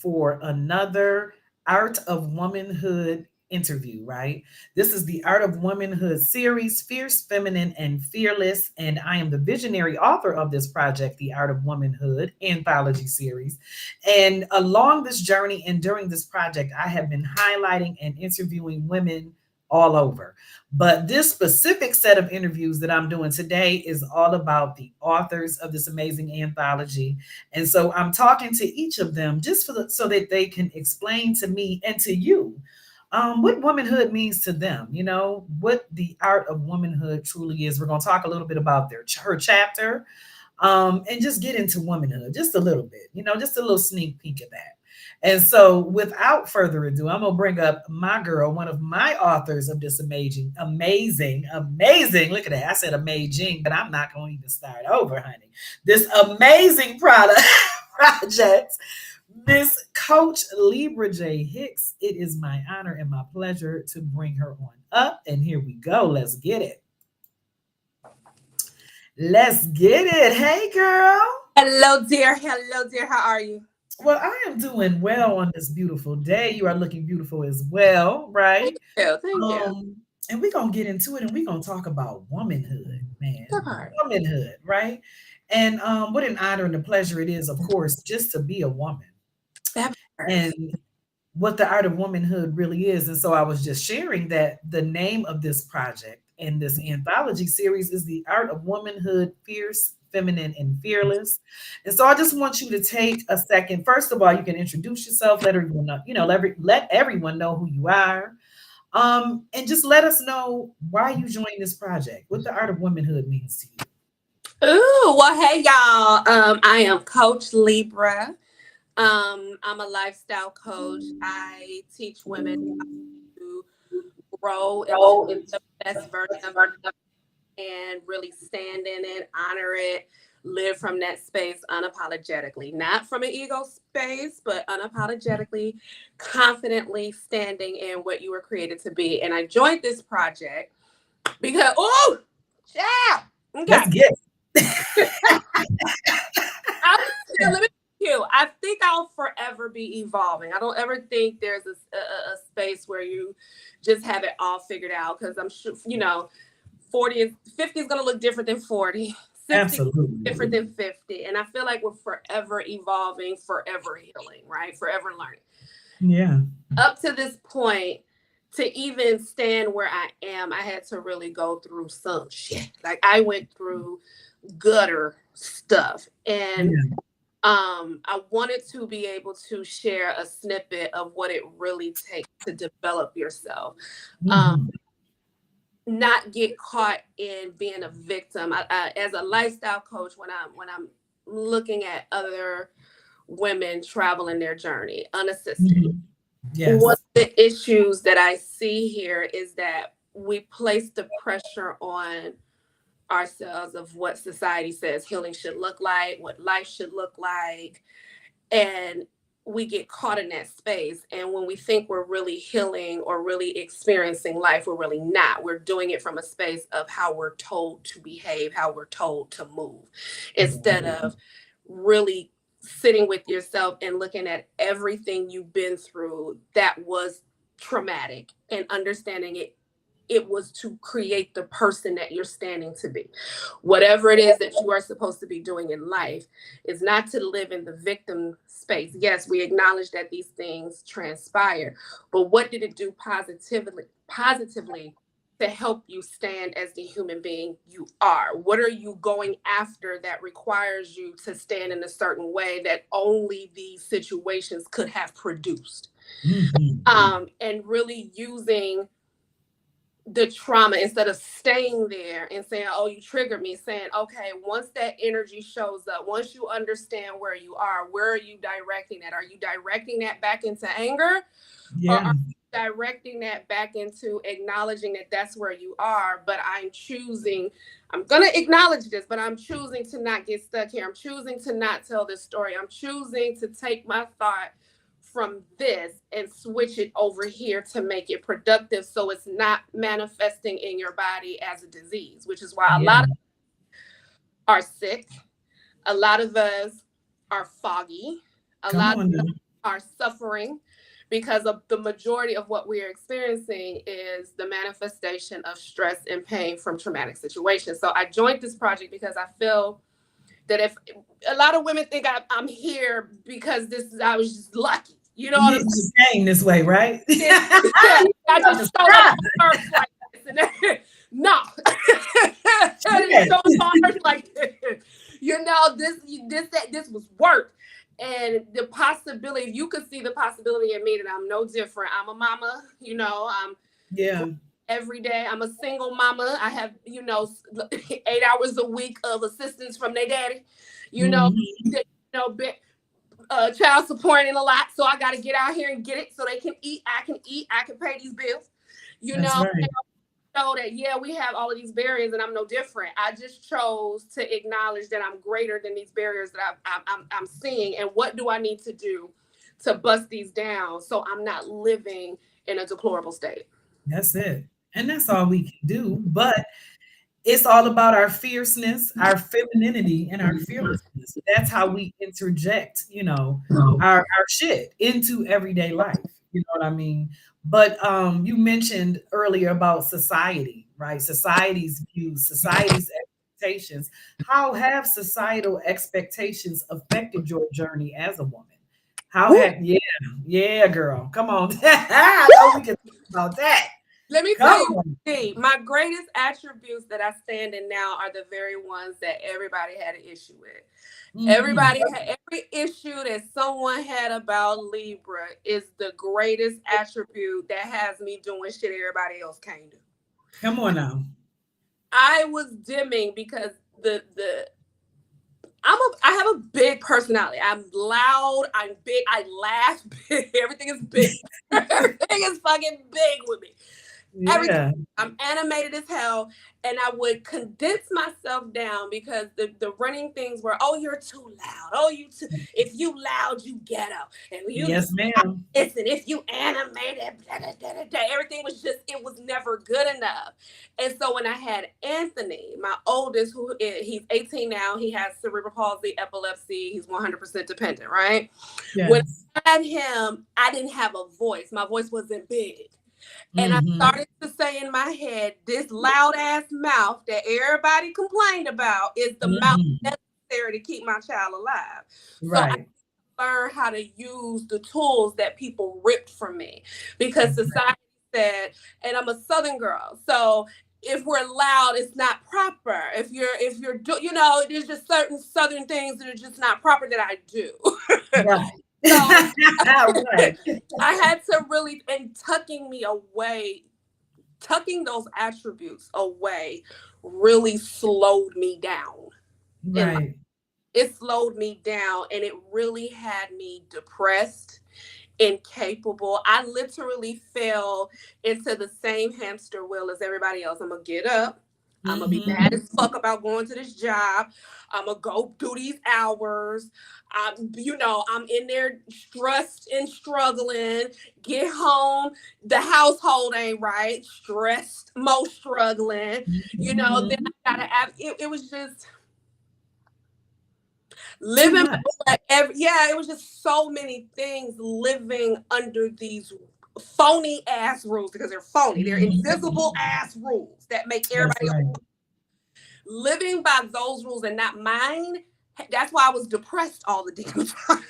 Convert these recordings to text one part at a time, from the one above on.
for another Art of Womanhood interview, right? This is the Art of Womanhood series, Fierce, Feminine, and Fearless. And I am the visionary author of this project, the Art of Womanhood anthology series. And along this journey and during this project, I have been highlighting and interviewing women all over. But this specific set of interviews that I'm doing today is all about the authors of this amazing anthology. And so I'm talking to each of them just so that they can explain to me and to you what womanhood means to them, what the art of womanhood truly is. We're going to talk a little bit about her chapter, and just get into womanhood just a little bit, just a little sneak peek of that. And so, without further ado, I'm gonna bring up my girl, one of my authors of this amazing. Look at that. I said amazing, but I'm not gonna even start over, honey. This amazing product project, Miss Coach Libra J. Hicks. It is my honor and my pleasure to bring her on up. And here we go. Let's get it. Let's get it. Hey, girl. Hello, dear. Hello, dear. How are you? Well, I am doing well on this beautiful day. You are looking beautiful as well, right? Thank you. Thank you. And we're gonna get into it and we're gonna talk about womanhood, man. That part. Womanhood, right? And what an honor and a pleasure it is, of course, just to be a woman. That part. And what the art of womanhood really is. And so I was just sharing that the name of this project and this anthology series is The Art of Womanhood, Fierce, Feminine, and Fearless. And so I just want you to take a second. First of all, you can introduce yourself, let everyone know, let everyone know who you are. And just let us know why you joined this project, what the art of womanhood means to you. Ooh, well, hey, y'all. I am Coach Libra. I'm a lifestyle coach. I teach women to grow into the best version of themselves and really stand in it, honor it, live from that space unapologetically. Not from an ego space, but unapologetically, confidently standing in what you were created to be. And I joined this project because, oh, yeah. Okay. Let's get it. Let me I think I'll forever be evolving. I don't ever think there's a space where you just have it all figured out, because I'm sure, 40 and 50 is going to look different than 40. 60 absolutely different than 50. And I feel like we're forever evolving, forever healing, right? Forever learning. Yeah. Up to this point, to even stand where I am, I had to really go through some shit. Like, I went through gutter stuff. And I wanted to be able to share a snippet of what it really takes to develop yourself. Not get caught in being a victim. As a lifestyle coach, when I'm looking at other women traveling their journey unassisted, yes. One of the issues that I see here is that we place the pressure on ourselves of what society says healing should look like, what life should look like, and we get caught in that space. And when we think we're really healing or really experiencing life, we're really not. We're doing it from a space of how we're told to behave, how we're told to move, instead of really sitting with yourself and looking at everything you've been through that was traumatic and understanding it was to create the person that you're standing to be. Whatever it is that you are supposed to be doing in life is not to live in the victim space. Yes, we acknowledge that these things transpire, but what did it do positively to help you stand as the human being you are? What are you going after that requires you to stand in a certain way that only these situations could have produced? And really using the trauma, instead of staying there and saying, oh, you triggered me, saying, okay, once that energy shows up, once you understand where you are, where are you directing that? Are you directing that back into anger? Or are you directing that back into acknowledging that that's where you are, but I'm going to acknowledge this, but I'm choosing to not get stuck here. I'm choosing to not tell this story. I'm choosing to take my thought from this and switch it over here to make it productive, so it's not manifesting in your body as a disease, which is why a lot of us are sick. A lot of us are foggy. A lot of us are suffering because of the majority of what we are experiencing is the manifestation of stress and pain from traumatic situations. So I joined this project because I feel that if a lot of women think I'm here because this is I was just lucky. You know what I'm You came this way, right? saying? Yeah, I just showed up on earth like this. And no, I didn't Yes. show up on earth like this. You know, this was work. And the possibility, you could see the possibility in me that I'm no different. I'm a mama, you know, I'm Yeah. every day. I'm a single mama. I have, 8 hours a week of assistance from their daddy, you know, Mhm. child supporting a lot. So I got to get out here and get it so they can eat. I can pay these bills, you That's know. right. Know that yeah, we have all of these barriers and I'm no different. I just chose to acknowledge that I'm greater than these barriers that I'm seeing, and what do I need to do to bust these down so I'm not living in a deplorable state. That's it. And that's all we can do. But it's all about our fierceness, our femininity, and our fearlessness. That's how we interject, our shit into everyday life. You know what I mean? But you mentioned earlier about society, right? Society's views, society's expectations. How have societal expectations affected your journey as a woman? How Woo! have, yeah, yeah, girl, come on. I know we can talk about that. Let me Come tell you, on. my greatest attributes that I stand in now are the very ones that everybody had an issue with. Mhm. Everybody had every issue that someone had about Libra is the greatest attribute that has me doing shit everybody else can't do. Come on now. I was dimming because the I have a big personality. I'm loud. I'm big. I laugh big. Everything is big. Everything is fucking big with me. Everything. Yeah. I'm animated as hell, and I would condense myself down because the running things were, oh, you're too loud. Oh, if you loud, you ghetto, and you Yes, ma'am. listen, if you animated, da, da, da, da, da, everything was just, it was never good enough. And so when I had Anthony, my oldest, he's 18 now, he has cerebral palsy, epilepsy, he's 100% dependent, right? When Yes. I had him, I didn't have a voice. My voice wasn't big. And I Mhm. started to say in my head, this loud ass mouth that everybody complained about is the mouth Mhm. necessary to keep my child alive. So I Right. learned how to use the tools that people ripped from me because That's right. society said, and I'm a Southern girl, so if we're loud, it's not proper. There's just certain Southern things that are just not proper that I do. Right. So Right. I had to really, and tucking those attributes away really slowed me down in life. Right. It slowed me down and it really had me depressed, incapable. I literally fell into the same hamster wheel as everybody else. I'm gonna get up. I'm gonna be Mhm. mad as fuck about going to this job. I'm gonna go do these hours. I'm in there stressed and struggling. Get home, the household ain't right. Stressed, more struggling. Then Mhm. I gotta have. It was just Too living much. like yeah, it was just so many things living under these phony ass rules because they're phony. They're Mhm. invisible ass rules that make That's everybody else right. living by those rules and not mine. That's why I was depressed all the damn time.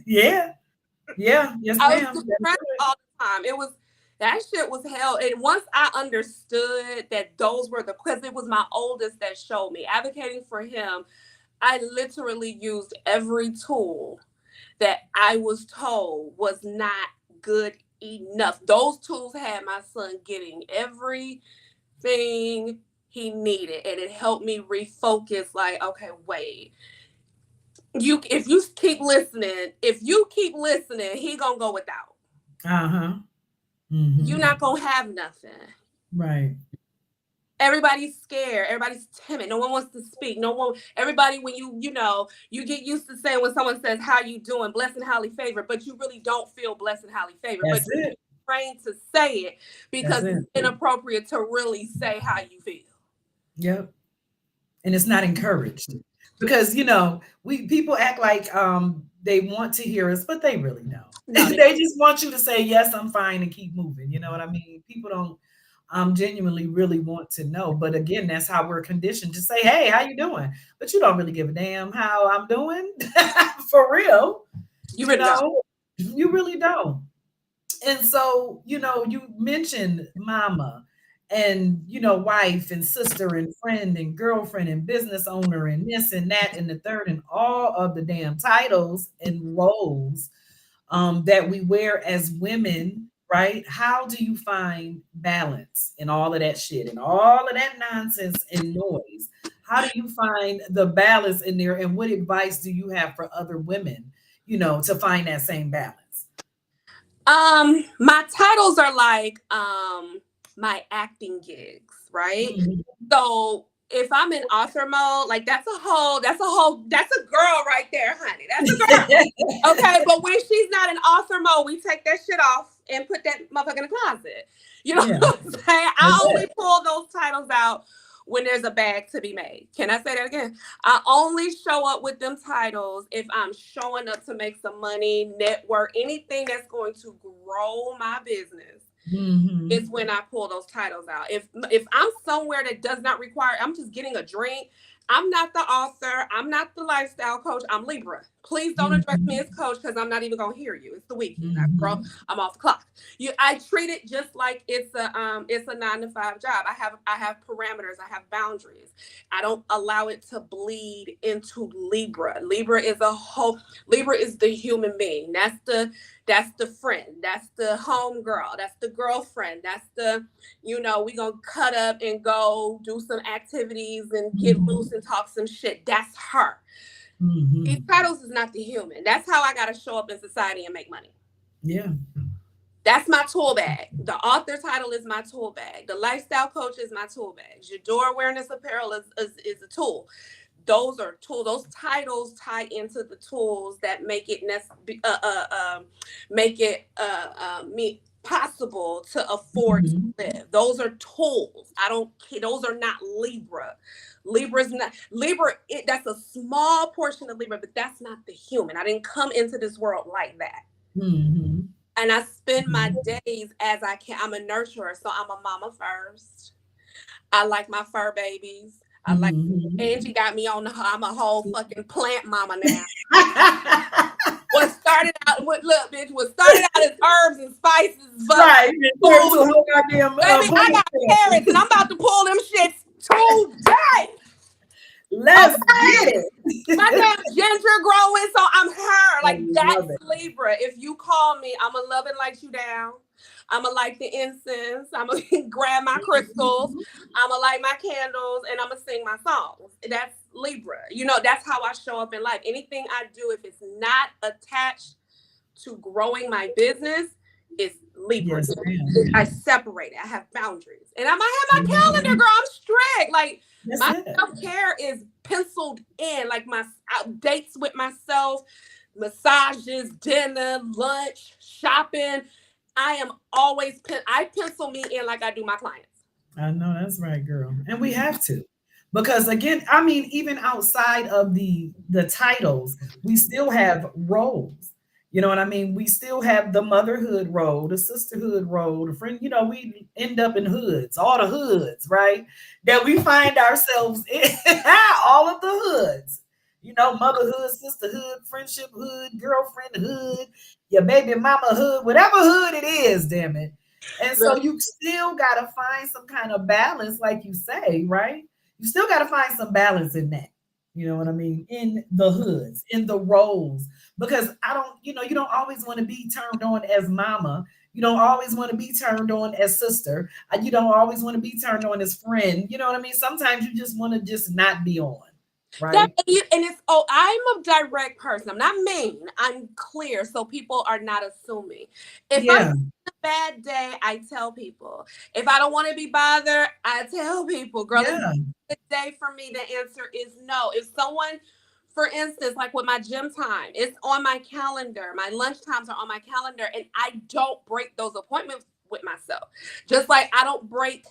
Yeah. Yeah. Yes, I was ma'am. That's depressed right. all the time. It was that shit was hell. And once I understood that those were because it was my oldest that showed me advocating for him, I literally used every tool that I was told was not good enough. Those tools had my son getting everything he needed, and it helped me refocus. Like, okay, wait, if you keep listening, he gonna go without. Uh-huh. You're Mhm. not gonna have nothing. Right. Everybody's scared. Everybody's timid. No one wants to speak. No one. Everybody, when you get used to saying when someone says how you doing, blessed and highly favored, but you really don't feel blessed and highly favored. But That's it. you're trained to say it That's because it's it. inappropriate to really say how you feel. Yep. And it's not encouraged because we people act like They want to hear us, but they really don't. No, they They just want you to say, yes, I'm fine and keep moving. You know what I mean? People don't genuinely really want to know. But again, that's how we're conditioned to say, hey, how you doing? But you don't really give a damn how I'm doing for real. you You really don't. know, you really don't. And so, you mentioned mama and, wife and sister and friend and girlfriend and business owner and this and that and the third and all of the damn titles and roles that we wear as women, right? How do you find balance in all of that shit and all of that nonsense and noise? How do you find the balance in there? And what advice do you have for other women, to find that same balance? My titles are like my acting gigs, right? Mhm. So if I'm in author mode, like that's a girl right there, honey. That's a girl. Okay, but when she's not in author mode, we take that shit off and put that motherfucker in the closet. You know Yeah, what I'm saying? that's I only it. pull those titles out when there's a bag to be made. Can I say that again? I only show up with them titles if I'm showing up to make some money, network, anything that's going to grow my business is Mhm. when I pull those titles out. If I'm somewhere that does not require, I'm just getting a drink. I'm not the author. I'm not the lifestyle coach. I'm Libra. Please don't address me Mhm. as coach because I'm not even gonna hear you. It's the weekend. Girl, Mhm. I'm off the clock. I treat it just like it's a 9 to 5 job. I have parameters. I have boundaries. I don't allow it to bleed into Libra. Libra is the human being. That's the friend. That's the home girl. That's the girlfriend. That's we gonna cut up and go do some activities and get loose Mhm. and talk some shit. That's her. These Mhm. titles is not the human. That's how I gotta show up in society and make money. Yeah. That's my tool bag. The author title is my tool bag. The lifestyle coach is my tool bag. Your door awareness apparel is a tool. Those are tools. Those titles tie into the tools that make it possible to afford to Mhm. live. Those are tools. I don't. Those are not Libra. Libra's not Libra. That's a small portion of Libra, but that's not the human. I didn't come into this world like that. Mhm. And I spend my Mhm. days as I can. I'm a nurturer, so I'm a mama first. I like my fur babies. I like Mhm. Angie got me on the. I'm a whole fucking plant mama now. What started out with look, bitch. What started out as herbs and spices, but Right, it turned pulled. to a whole goddamn Baby, I plant got carrots, and I'm about to pull them shits today. Let's get Okay. My it. damn ginger growing, so I'm her. I Like love that's it. Libra. If you call me, I'ma love and light you down. I'ma light the incense. I'ma grab my crystals. Mhm. I'ma light my candles, and I'ma sing my songs. That's Libra. That's how I show up in life. Anything I do, if it's not attached to growing my business, it's Libra. Yes, ma'am. I separate it. I have boundaries. And I might have my calendar, Mhm. girl. I'm strict. Like That's my it. self-care is penciled in. Like my dates with myself, massages, dinner, lunch, shopping. I am always I pencil me in like I do my clients. I know that's right, girl. And we have to. Because again, I mean, even outside of the titles, we still have roles. You know what I mean? We still have the motherhood role, the sisterhood role, the friend, we end up in hoods, all the hoods, right? That we find ourselves in all of the hoods. Motherhood, sisterhood, friendship hood, girlfriend hood, your baby mama hood, whatever hood it is, damn it. And so Look, you still got to find some kind of balance, like you say, right? You still got to find some balance in that. You know what I mean? In the hoods, in the roles. Because you don't always want to be turned on as mama. You don't always want to be turned on as sister. You don't always want to be turned on as friend. You know what I mean? Sometimes you just want to just not be on, that right? and it's I'm a direct person. I'm not mean. I'm clear, so people are not assuming. If I'm Yeah, a bad day, I tell people. If I don't want to be bothered, I tell people, girl, it's yeah. a good day for me. The answer is no. If someone, for instance, like with my gym time, it's on my calendar. My lunch times are on my calendar, and I don't break those appointments with myself. Just like I don't break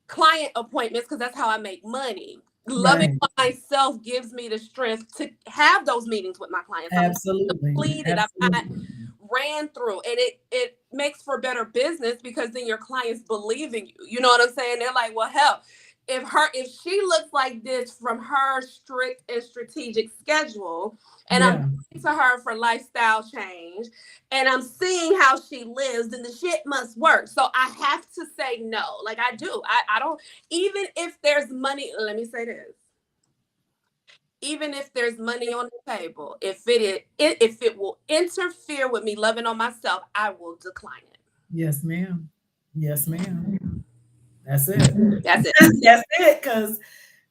client appointments because that's how I make money. Loving Right. myself gives me the strength to have those meetings with my clients. I'm not Absolutely. depleted. I'm not Absolutely. ran through, and it makes for better business because then your clients believe in you. You know what I'm saying? They're like, well, hell, if she looks like this from her strict and strategic schedule, and I'm Yeah. going to her for lifestyle change, and I'm seeing how she lives, then the shit must work. So I have to say no. Like I do. I don't, even if there's money, let me say this. Even if there's money on the table, if it will interfere with me loving on myself, I will decline it. Yes, ma'am. Yes, ma'am. That's it. That's it. That's it. Cause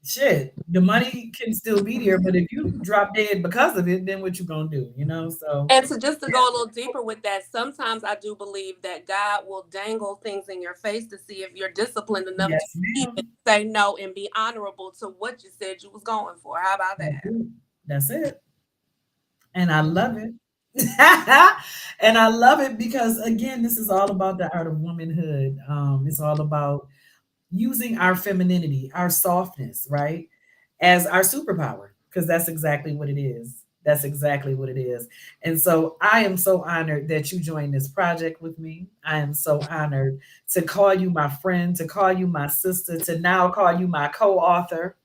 shit, the money can still be there, but if you drop dead because of it, then what you gonna do? You know? So And to just to go a little deeper with that, sometimes I do believe that God will dangle things in your face to see if you're disciplined enough to yes, even ma'am. say no and be honorable to what you said you was going for. How about That's that? it. That's it. And I love it. And I love it because again, this is all about the art of womanhood. It's all about using our femininity, our softness, right, as our superpower, because that's exactly what it is. That's exactly what it is. And so I am so honored that you joined this project with me. I am so honored to call you my friend, to call you my sister, to now call you my co author.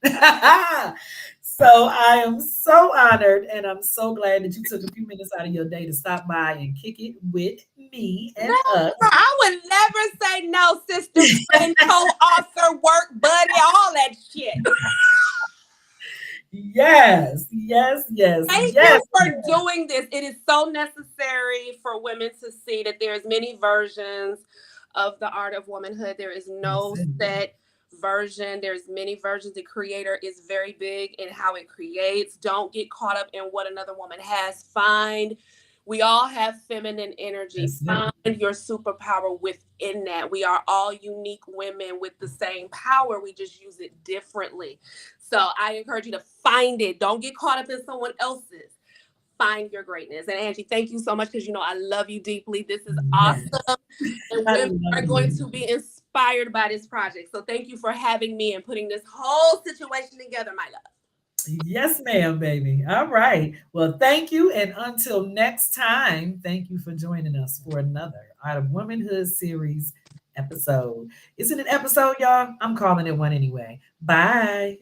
So I am so honored and I'm so glad that you took a few minutes out of your day to stop by and kick it with me No, and us. I would never say no, sister, friend, co-author, work buddy, all that shit. Yes, yes, yes, Thank yes, you for doing this. It is so necessary for women to see that there's many versions of the art of womanhood. There is that's no it. set version. There's many versions. The creator is very big in how it creates. Don't get caught up in what another woman has. Find we all have feminine energy. That's it. Find your superpower within that. We are all unique women with the same power. We just use it differently. So I encourage you to find it. Don't get caught up in someone else's. Find your greatness. And Angie, thank you so much because you know I love you deeply. This is Yes, awesome. And I women love are going you. to be inspired by this project. So thank you for having me and putting this whole situation together, my love. Yes, ma'am, baby. All right. Well, thank you. And until next time, thank you for joining us for another Art of Womanhood series episode. Is it an episode, y'all? I'm calling it one anyway. Bye.